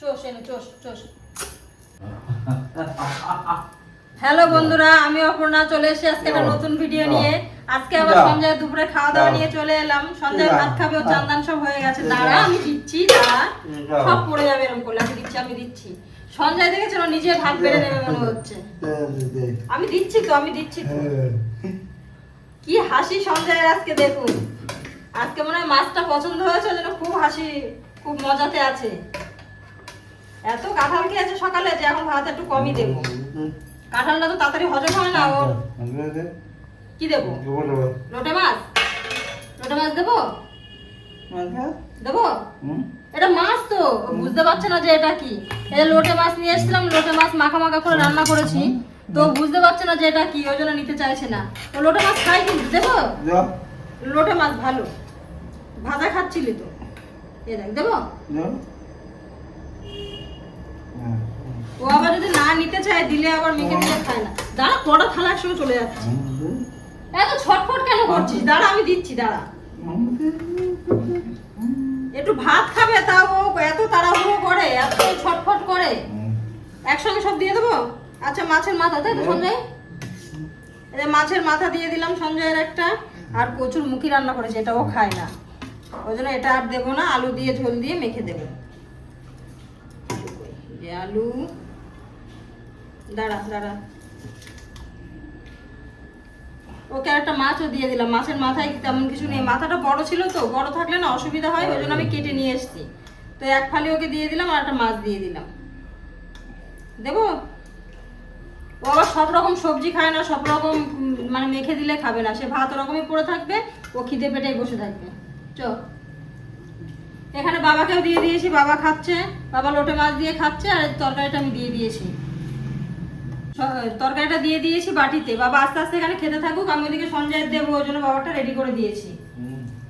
চোষ এনে চোষ চোষ। হ্যালো বন্ধুরা, আমি অপর্ণা চলে এসেছি আজকে একটা নতুন ভিডিও নিয়ে। আজকে আবার সঞ্জয় দুপুরে খাওয়া দাওয়া নিয়ে চলে এলাম। সঞ্জয় ভাত খাবে, ও চান্দান সব হয়ে গেছে। দাঁড়া আমি দিচ্ছি, দাঁড়া, সব পড়ে যাবে এরকম করলে। আমি দিচ্ছি। সঞ্জয় দেখেছিল নিজে ভাত বেড়ে নেবে মনে হচ্ছে। আমি দিচ্ছি তো কি হাসি সঞ্জয়ের আজকে, দেখুন আজকে মনে হয় মাছটা পছন্দ হয়েছে, ওই জন্য খুব হাসি, খুব মজাতে আছে। এত কাঁঠাল খেয়েছে সকালে যে এখন ভাত একটু কমই দেবো। কাঁঠালটা তো তাড়াতাড়ি হজম হয় না ওর। কি দেবো? লোটে মাছ। লোটে মাছ দেবো? দেবো? এটা মাছ তো বুঝতে পারছে না যে এটা কি। এটা লোটে মাছ নিয়ে এসেছিলাম, লোটে মাছ মাখা মাখা করে রান্না করেছি, তো বুঝতে পারছে না যে এটা কি, ওই জন্য নিতে চাইছে না। ও লোটে মাছ খাই কিন্তু, দেবো? লোটে মাছ ভালো, ভাজা খাচ্ছিলি তো, এ দেখ, দেবো? ও আবার যদি না নিতে চায়, দিলে আবার মেখে দিলে খায় না। দাঁড়া, কটা থালা একসঙ্গে চলে যাচ্ছে। এত ছটফট কেন করছিস? দাঁড়া আমি দিচ্ছি, দাঁড়া। একটু ভাত খাবে, তাও এত তাড়াহুড়ো করে, এত ছটফট করে। একসঙ্গে সব দিয়ে দেবো? আচ্ছা, মাছের মাথা, তাই তো সঞ্জয়? এই মাছের মাথা দিয়ে দিলাম সঞ্জয়ের একটা। আর কচুর মুখি রান্না করেছে, এটাও খায় না, ওই জন্য এটা আর দেবো না। আলু দিয়ে ঝোল দিয়ে মেখে দেবো। আলু, দাঁড়া দাঁড়া, ওকে একটা মাছও দিয়ে দিলাম। মাছের মাথায় তেমন কিছু নেই, মাথাটা বড় ছিল তো, বড় থাকলে না অসুবিধা হয়, ওই জন্য আমি কেটে নিয়ে এসেছি। তো এক ফালি ওকে দিয়ে দিলাম, আর একটা মাছ দিয়ে দিলাম। দেবো? ও আবার সব রকম সবজি খায় না, সব রকম মানে মেখে দিলে খাবে না, সে ভাত ওরকমই পড়ে থাকবে, ও খিদে পেটেই বসে থাকবে। চ, এখানে বাবাকেও দিয়ে দিয়েছি, বাবা খাচ্ছে, বাবা লোটে মাছ দিয়ে খাচ্ছে। আর তরকারিটা আমি দিয়ে দিয়েছি, তরকারিটা দিয়ে দিয়েছি বাটিতে। বাবা আস্তে আস্তে এখানে খেতে থাকুক, আমি ওদিকে সঞ্জয়ের দেবো, ওই জন্য বাবাটা রেডি করে দিয়েছি।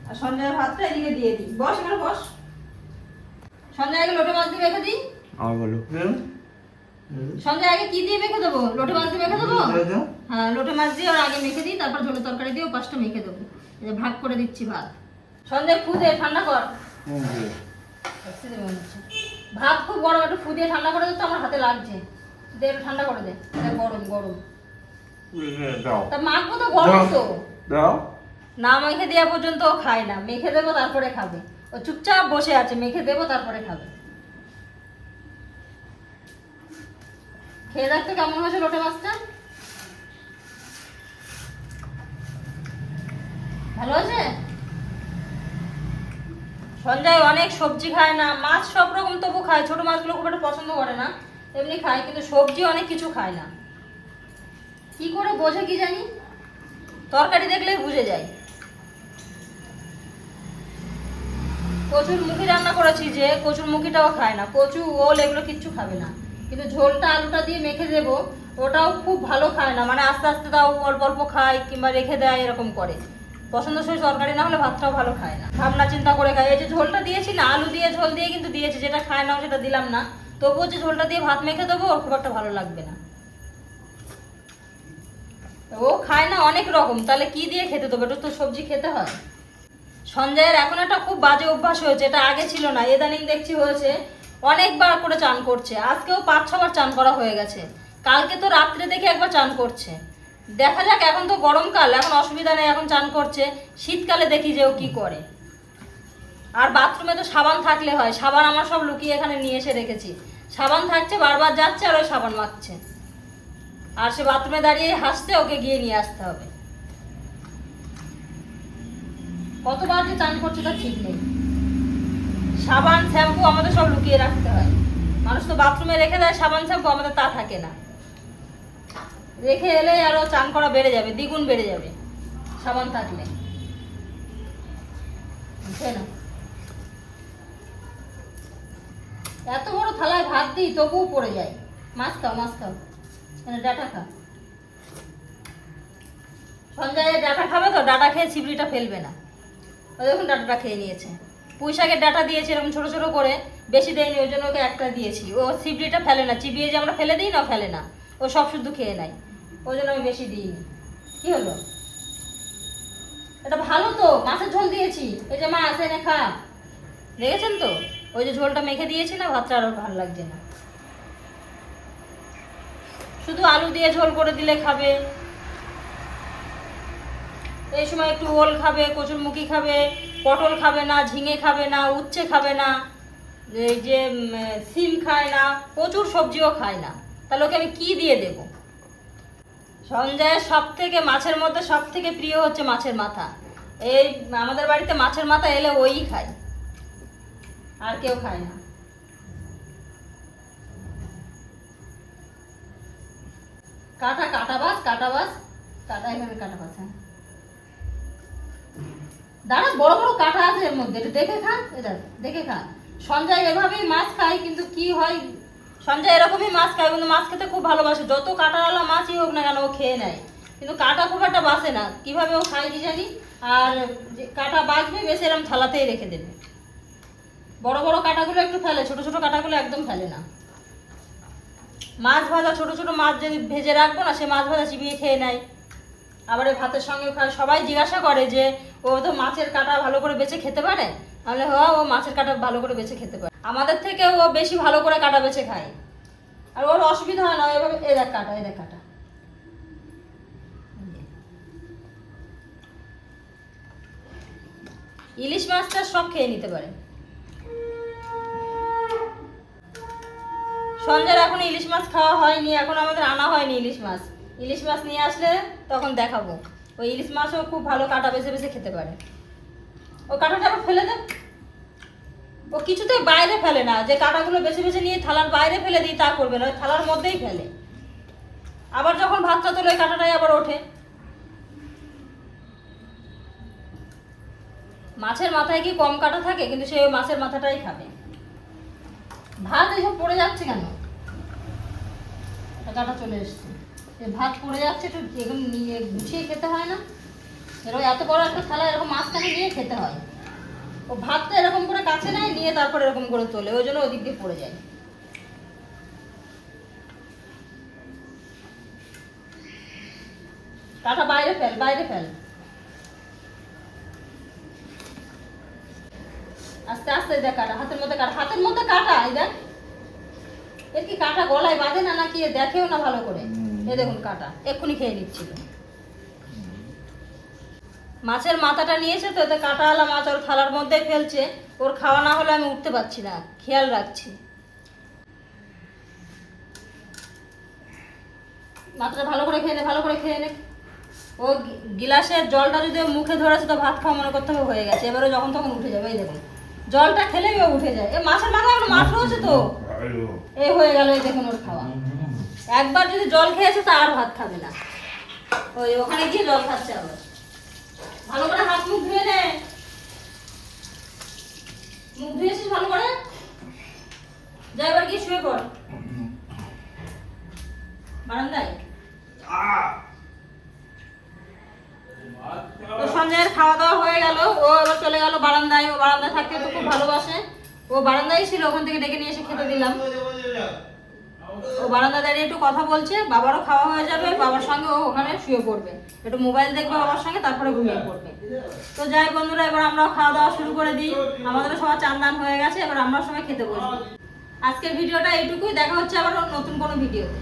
আর সঞ্জয়ের ভাতটা এদিকে দিয়ে দিই। বস, এখানে বস। সঞ্জয় আগে লোটে মাছ দিয়ে মেখে দিই। সঞ্জয় আগে কি দিয়ে মেখে দেবো? লোটে মাছ দিয়ে মেখে দেবো? হ্যাঁ, লোটে মাছ দিয়ে ওর আগে মেখে দিই, তারপর ঝোলের তরকারি দিয়ে পাঁচটা মেখে দেবো। ভাগ করে দিচ্ছি ভাত। সঞ্জয় ফু দিয়ে ঠান্ডা কর। ভাত খুব গরম, একটু ফু দিয়ে ঠান্ডা করে দে তো, আমার হাতে লাগছে। দে, একটু ঠান্ডা করে দে, গরম গরম। তা মাখবো তো, গরম তো। না মেখে দেওয়া পর্যন্ত ও খায় না, মেখে দেবো তারপরে খাবে। ও চুপচাপ বসে আছে, মেখে দেবো তারপরে খাবে। খেয়ে দেখতে কেমন হয়েছে লোটে মাছটা? ভালো আছে? সঞ্জয় অনেক সবজি খায় না, মাছ সব রকম তবু খায়, ছোট মাছগুলো খুব একটা পছন্দ করে না, এমনি খায়, কিন্তু সবজি অনেক কিছু খায় না। কি করে বোঝে কি জানি, তরকারি দেখলেই বুঝে যায়। কচুর মুখি রান্না করেছি, যে কচুর মুখিটাও খায় না, কচু ওল এগুলো কিচ্ছু খাবে না। কিন্তু ঝোলটা আলুটা দিয়ে মেখে দেবো, ওটাও খুব ভালো খায় না, মানে আস্তে আস্তে তাও অল্প অল্প খায়, কিংবা রেখে দেয়, এরকম করে। পছন্দসই তরকারি না হলে ভাতটাও ভালো খায় না, ভাবনা চিন্তা করে খায়। এই যে ঝোলটা দিয়েছি না, আলু দিয়ে ঝোল দিয়ে কিন্তু দিয়েছি, যেটা খায় না সেটা দিলাম না। তবুও যে ঝোলটা দিয়ে ভাত মেখে দেবো, ওর খুব একটা ভালো লাগবে না। ও খায় না অনেক রকম, তাহলে কি দিয়ে খেতে দেবো? একটু তো সবজি খেতে হয়। সঞ্জয়ের এখন একটা খুব বাজে অভ্যাস হয়েছে, এটা আগে ছিল না, ইদানিং দেখছি হয়েছে। অনেকবার করে চান করছে, আজকেও 5-6 বার চান করা হয়ে গেছে। কালকে তো রাত্রে দেখে একবার চান করছে। দেখা যাক, এখন তো গরমকাল, এখন অসুবিধা নেই, এখন চান করছে। শীতকালে দেখি যে ও কি করে। আর বাথরুমে তো সাবান থাকলে হয়, সাবান আমার সব লুকিয়ে এখানে নিয়ে এসে রেখেছি। সাবান থাকছে, বারবার যাচ্ছে আর ওই সাবান মাখছে। আর সে বাথরুমে দাঁড়িয়ে হাসছে, ওকে গিয়ে নিয়ে আসতে হবে। কতবার যে চান করছে তার ঠিক নেই। সাবান শ্যাম্পু আমাদের সব লুকিয়ে রাখতে হয়। মানুষ তো বাথরুমে রেখে দেয় সাবান শ্যাম্পু, আমাদের তা থাকে না। রেখে এলে আরো চান করা বেড়ে যাবে, দ্বিগুণ বেড়ে যাবে সাবান থাকলে। না, এত বড় থালায় ভাত দিই তবুও পড়ে যায়। মাছ খাও, মাছ খাও, ডাটা খা। সঞ্জয় ডাটা খাবে তো, ডাটা খেয়ে ছিবড়িটা ফেলবে না। ও দেখুন ডাটাটা খেয়ে নিয়েছে। পুঁই শাকের ডাটা দিয়েছি এরকম ছোট ছোট করে, বেশি দেয়নি, ওই জন্য ওকে একটা দিয়েছি। ও ছিবড়িটা ফেলে না, চিবিয়ে যে আমরা ফেলে দিই না, ফেলে না, ও সব শুদ্ধ খেয়ে নেয়, ওই জন্য আমি বেশি দিইনি। কি হলো? এটা ভালো তো, মাছের ঝোল দিয়েছি, এই যে মাছ এনে খা, দেখেছেন তো। ওই যে ঝোলটা মেখে দিয়েছি না, ভাতটা আরও ভালো লাগছে না। শুধু আলু দিয়ে ঝোল করে দিলে খাবে। এই সময় একটু ওল খাবে, কচুরমুখী খাবে, পটল খাবে না, ঝিঙে খাবে না, উচ্ছে খাবে না, এই যে সিম খায় না, প্রচুর সবজিও খায় না। তাহলে ওকে আমি কি দিয়ে দেব? সঞ্জয়ের সব থেকে মাছের মধ্যে সব থেকে প্রিয় হচ্ছে মাছের মাথা। এই আমাদের বাড়িতে মাছের মাথা এলে ওই খায়, আর কেউ খায় না। কাটা কাটা বাস, কাটা বাস, কাটা এখানে কাটা বাস। হ্যাঁ দাঁড়া, বড় বড় কাটা আছে এর মধ্যে, একটু দেখে খা। এটা দেখে খা। সঞ্জয় এভাবেই মাছ খায়, কিন্তু কি হয়, সঞ্জয় এরকমই মাছ খায়, কিন্তু মাছ খেতে খুব ভালোবাসে। যত কাটাওয়ালা মাছই হোক না কেন ও খেয়ে নেয়, কিন্তু কাটা খুব একটা বাসে না। কিভাবে ও খায় কি জানি। আর যে কাটা বাঁচবে বেশ এরকম থালাতেই রেখে দেবে। বড় বড় কাটাগুলো একটু ফেলে, ছোট ছোট কাটাগুলো একদম ফেলে না। মাছ ভাজা ছোট ছোট মাছ যদি ভেজে রাখবো না, সে মাছ ভাজা চিবিয়ে খেয়ে নেয়। আবার এই ভাতের সঙ্গে খায়। সবাই জিজ্ঞাসা করে যে ও তো মাছের কাঁটা ভালো করে বেছে খেতে পারে। তাহলে হ্যাঁ, ও মাছের কাঁটা ভালো করে বেছে খেতে পারে। আমাদের থেকে ও বেশি ভালো করে কাঁটা বেছে খায়। আর ওর অসুবিধা হয় না এভাবে। এ দেখ কাঁটা, এ দেখ কাঁটা। ইলিশ মাছটা সব খেয়ে নিতে পারে। সঞ্জয়ের এখন ইলিশ মাছ খাওয়া হয়নি, এখন আমাদের আনা হয়নি ইলিশ মাছ। ইলিশ মাছ নিয়ে আসলে তখন দেখাবো। ওই ইলিশ মাছও খুব ভালো কাঁটা বেছে বেছে খেতে পারে। ও কাঁটাটা আবার ফেলে দেব। ও কিছুতেই বাইরে ফেলে না, যে কাঁটাগুলো বেছে বেছে নিয়ে থালার বাইরে ফেলে দিই তা করবে না, ওই থালার মধ্যেই ফেলে। আবার যখন ভাতটা তোলে ওই কাঁটাটাই আবার ওঠে। মাছের মাথায় কি কম কাঁটা থাকে? কিন্তু সে ওই মাছের মাথাটাই খাবে। ভাত এইসব পড়ে যাচ্ছে কেন? কাঁটা চলে এসছে। ভাত পড়ে যাচ্ছে, একটু এরকম নিয়ে গুছিয়ে খেতে হয় না? এরকম এত বড় একটা থালা এরকম মাছখানে নিয়ে খেতে হয়। ও ভাতটা এরকম করে কাছে নেয়, নিয়ে তারপর এরকম করে তোলে, ওই জন্য ওদিক দিয়ে পড়ে যায়। কাঁটা বাইরে ফেল, বাইরে ফেল। আস্তে আস্তে দেখ কাঁটা, হাতের মধ্যে কাঁটা, হাতের মধ্যে কাঁটা। এই দেখ, এর কি কাঁটা গলায় বাঁধে না নাকি দেখেও না ভালো করে। এই দেখুন কাঁটা, এক্ষুনি খেয়ে নিচ্ছিল। মাছের মাথাটা নিয়েছে তো, এতে কাঁটাওয়ালা মাছ ওর থালার মধ্যে ফেলছে। ওর খাওয়া না হলে আমি উঠতে পারছি না, খেয়াল রাখছি। মাথাটা ভালো করে খেয়ে নে, ভালো করে খেয়ে নে। ও গিলাসের জলটা যদি ও মুখে ধরেছে তো ভাত খাওয়া মনে করতে হবে হয়ে গেছে। এবারে যখন তখন উঠে যাবে। এই দেখুন জলটা খেলেই ও উঠে যায়। এ মাছের মাথা এখন মাছ রয়েছে তো, এই হয়ে গেল। এই দেখুন ওর খাওয়া। একবার যদি জল খেয়েছে তা আর ভাত খাবে না। ওই ওখানে গিয়ে জল খাচ্ছে আবার। ভালো করে হাত মুখ ধুয়ে নে। মুখ ধুয়েছিস ভালো করে? যা এবার গিয়ে শুয়ে পড় বারান্দায়। তো সঞ্জয়ের খাওয়া দাওয়া হয়ে গেল, ও এবার চলে গেল বারান্দায়। ও বারান্দায় থাকতে তো খুব ভালোবাসে। ও বারান্দায় ছিল, ওখান থেকে ডেকে নিয়ে এসে খেতে দিলাম। ও বারান্দা দাঁড়িয়ে একটু কথা বলছে। বাবারও খাওয়া হয়ে যাবে, বাবার সঙ্গে ও ওখানে শুয়ে পড়বে, একটু মোবাইল দেখবে বাবার সঙ্গে, তারপরে ঘুমিয়ে পড়বে। তো যাই বন্ধুরা, এবার আমরাও খাওয়া দাওয়া শুরু করে দিই। আমাদেরও সবার চান দান হয়ে গেছে, এবার আমরা সবাই খেতে বসবো। আজকের ভিডিওটা এইটুকুই। দেখা হচ্ছে আবার নতুন কোনো ভিডিওতে।